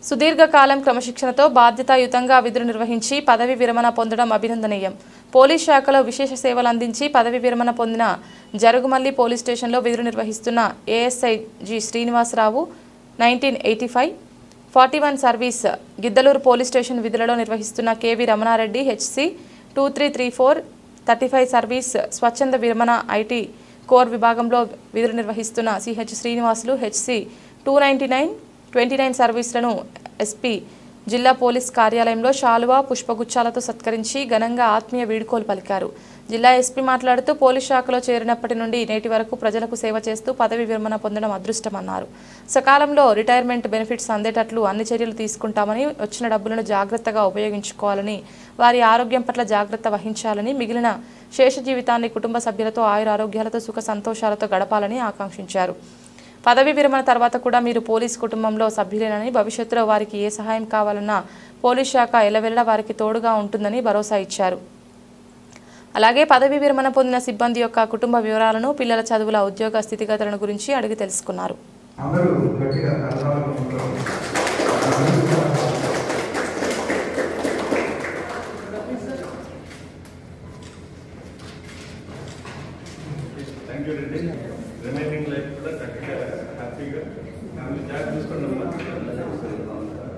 సుదీర్ఘకాలం క్రమశిక్షణతో బాధ్యతాయుతంగా విధులు నిర్వహించి పదవి విరమణ పొందడం అభినందనీయం. పోలీస్ శాఖలో విశేష సేవలు అందించి పదవి విరమణ పొందిన జరుగుమల్లి పోలీస్ స్టేషన్లో విధులు నిర్వహిస్తున్న ASI G Srinivasa Rao 1985 41 service Giddalur police station విధులలో నిర్వహిస్తున్న కేవి రమణారెడ్డి హెచ్సి 2334 35 సర్వీస్ స్వచ్ఛంద విరమణ ఐటీ కోర్ విభాగంలో విధులు నిర్వహిస్తున్న సిహెచ్ శ్రీనివాసులు హెచ్సి 299 29 సర్వీసులను ఎస్పీ జిల్లా పోలీస్ కార్యాలయంలో శాలువా పుష్పగుచ్చాలతో సత్కరించి ఘనంగా ఆత్మీయ వీడ్కోలు పలికారు. జిల్లా ఎస్పీ మాట్లాడుతూ పోలీస్ శాఖలో చేరినప్పటి నుండి నేటి వరకు ప్రజలకు సేవ చేస్తూ పదవి విరమణ పొందడం అదృష్టమన్నారు. సకాలంలో రిటైర్మెంట్ బెనిఫిట్స్ అందేటట్లు అన్ని చర్యలు తీసుకుంటామని, వచ్చిన డబ్బులను జాగ్రత్తగా ఉపయోగించుకోవాలని, వారి ఆరోగ్యం పట్ల జాగ్రత్త వహించాలని, మిగిలిన శేష జీవితాన్ని కుటుంబ సభ్యులతో ఆయురారోగ్యాలతో సుఖ సంతోషాలతో గడపాలని ఆకాంక్షించారు. పదవి విరమణ తర్వాత కూడా మీరు పోలీస్ కుటుంబంలో సభ్యులేనని, భవిష్యత్తులో వారికి ఏ సహాయం కావాలన్నా పోలీస్ శాఖ ఎల్లవెల్లా వారికి తోడుగా ఉంటుందని భరోసా ఇచ్చారు. అలాగే పదవి విరమణ పొందిన సిబ్బంది యొక్క కుటుంబ వివరాలను, పిల్లల చదువుల ఉద్యోగ స్థితిగతులను గురించి అడిగి తెలుసుకున్నారు. రిమైనింగ్ లైఫ్ కూడా హ్యాపీగా ఫ్యామిలీ జాబ్ చూసుకోండి.